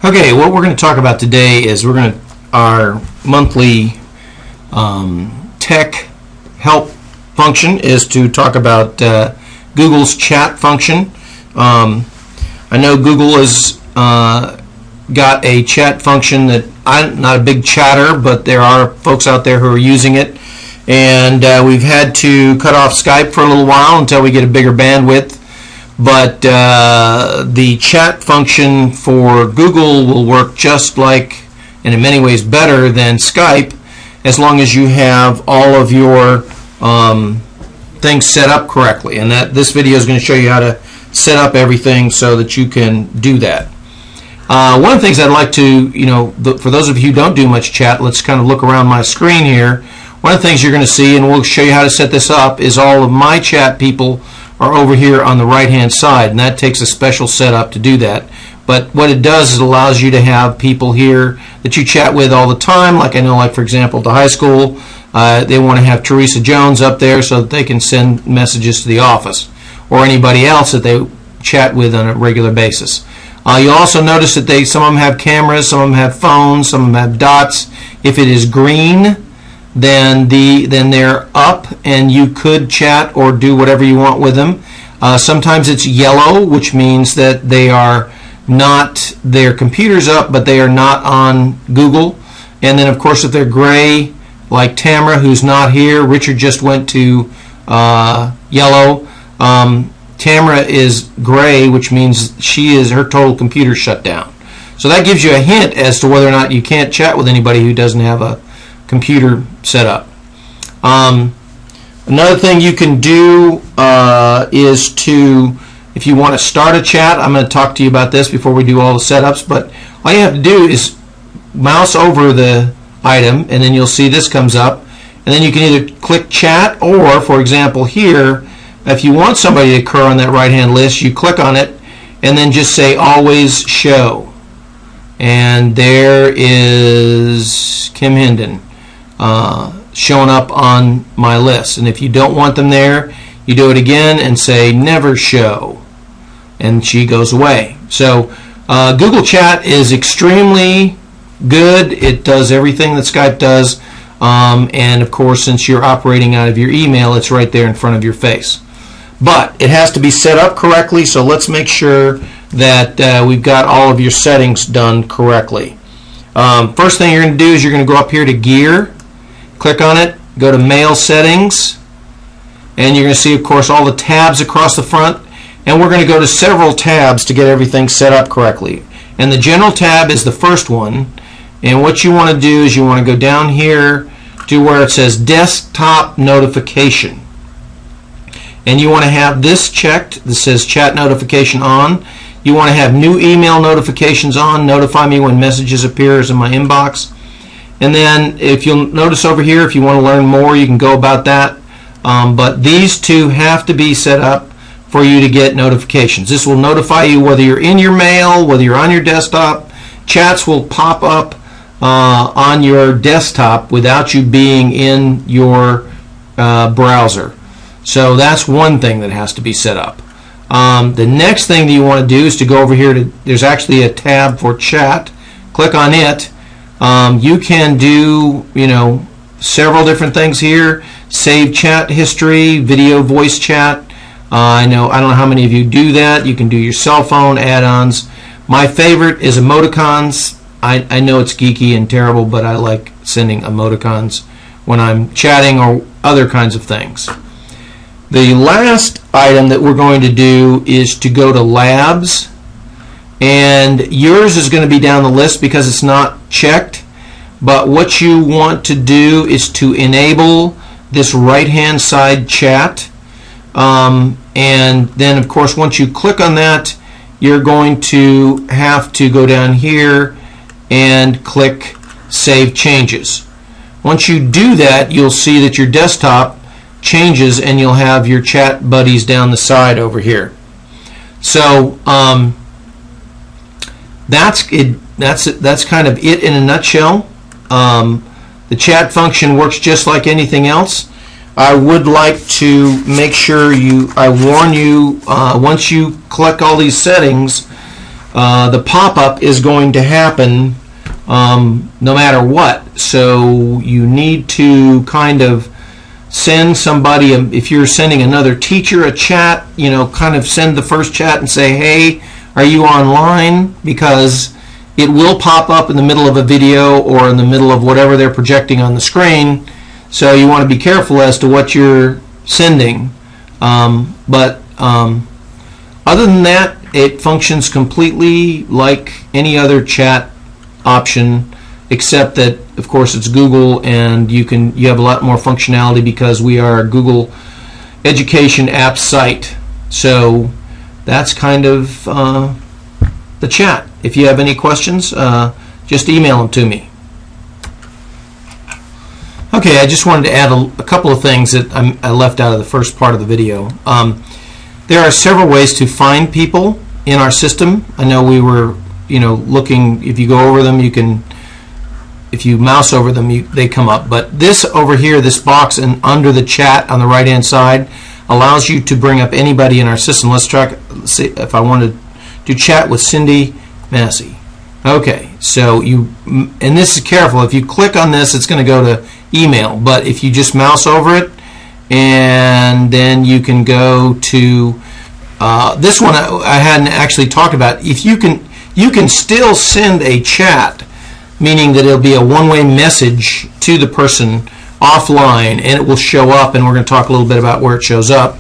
Okay, what we're going to talk about today is our monthly tech help function is to talk about Google's chat function. I know Google has got a chat function that I'm not a big chatter, but there are folks out there who are using it, and we've had to cut off Skype for a little while until we get a bigger bandwidth. But the chat function for Google will work just like, and in many ways better than Skype, as long as you have all of your things set up correctly. And this video is going to show you how to set up everything so that you can do that. One of the things I'd like to, for those of you who don't do much chat, let's kind of look around my screen here. One of the things you're going to see, and we'll show you how to set this up, is all of my chat people are over here on the right hand side, and that takes a special setup to do that. But what it does is it allows you to have people here that you chat with all the time. Like I know, like for example, at the high school, they want to have Teresa Jones up there so that they can send messages to the office, or anybody else that they chat with on a regular basis. You'll also notice that some of them have cameras, some of them have phones, some of them have dots. If it is green, then they're up and you could chat or do whatever you want with them. Sometimes it's yellow, which means that they are not, their computer's up, but they are not on Google. And then of course if they're gray, like Tamara, who's not here, Richard just went to yellow. Tamara is gray, which means her total computer shut down. So that gives you a hint as to whether or not you can't chat with anybody who doesn't have a computer set up. Another thing you can do is to, if you want to start a chat, I'm going to talk to you about this before we do all the setups, but all you have to do is mouse over the item and then you'll see this comes up, and then you can either click chat, or for example here, if you want somebody to occur on that right hand list, you click on it and then just say always show, and there is Kim Hendon showing up on my list. And if you don't want them there, you do it again and say never show, and she goes away. So Google Chat is extremely good. It does everything that Skype does, and of course since you're operating out of your email, it's right there in front of your face. But it has to be set up correctly, so let's make sure that we've got all of your settings done correctly. First thing you're going to do is you're going to go up here to Gear, click on it, go to Mail Settings, and you're going to see, of course, all the tabs across the front. And we're going to go to several tabs to get everything set up correctly. And the General tab is the first one. And what you want to do is you want to go down here to where it says Desktop Notification. And you want to have this checked. This says Chat Notification on. You want to have New Email Notifications on. Notify me when messages appear in my inbox. And then if you'll notice over here, if you want to learn more, you can go about that. But these two have to be set up for you to get notifications. This will notify you whether you're in your mail, whether you're on your desktop. Chats will pop up on your desktop without you being in your browser. So that's one thing that has to be set up. The next thing that you want to do is to go over here to, there's actually a tab for chat. Click on it. You can do, several different things here. Save chat history, video, voice chat. I don't know how many of you do that. You can do your cell phone add-ons. My favorite is emoticons. I know it's geeky and terrible, but I like sending emoticons when I'm chatting or other kinds of things. The last item that we're going to do is to go to Labs, and yours is going to be down the list because it's not checked. But what you want to do is to enable this right hand side chat, and then of course once you click on that, you're going to have to go down here and click Save Changes. Once you do that, you'll see that your desktop changes and you'll have your chat buddies down the side over here. So that's it. That's kind of it in a nutshell. The chat function works just like anything else. I would like to make sure I warn you, once you click all these settings, the pop-up is going to happen no matter what. So you need to kind of send somebody, if you're sending another teacher a chat, kind of send the first chat and say, hey, are you online? Because it will pop up in the middle of a video or in the middle of whatever they're projecting on the screen. So you want to be careful as to what you're sending. But other than that, it functions completely like any other chat option, except that, of course, it's Google, and you have a lot more functionality because we are a Google education app site. So that's kind of the chat. If you have any questions, just email them to me. Okay, I just wanted to add a couple of things that I left out of the first part of the video. There are several ways to find people in our system. I know we were, looking. If you go over them, you can. If you mouse over them, they come up. But this over here, this box and under the chat on the right-hand side, allows you to bring up anybody in our system. Let's see if I wanted to chat with Cindy Massey. Okay, so and this is careful. If you click on this, it's going to go to email. But if you just mouse over it, and then you can go to this one I hadn't actually talked about. If you can still send a chat, meaning that it'll be a one-way message to the person offline, and it will show up, and we're going to talk a little bit about where it shows up.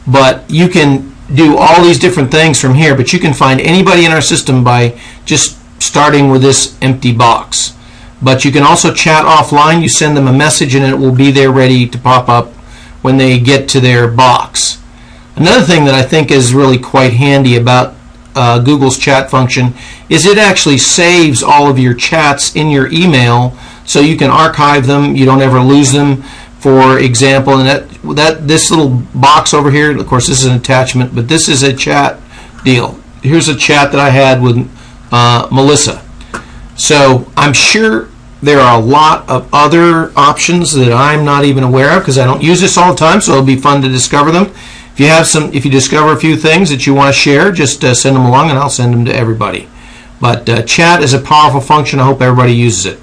But you can do all these different things from here, but you can find anybody in our system by just starting with this empty box. But you can also chat offline. You send them a message, and it will be there ready to pop up when they get to their box. Another thing that I think is really quite handy about Google's chat function is it actually saves all of your chats in your email, so you can archive them. You don't ever lose them. For example, and this little box over here, of course this is an attachment, but this is a chat deal. Here's a chat that I had with Melissa. So I'm sure there are a lot of other options that I'm not even aware of because I don't use this all the time, so it'll be fun to discover them. If you discover a few things that you want to share, just send them along and I'll send them to everybody. But chat is a powerful function. I hope everybody uses it.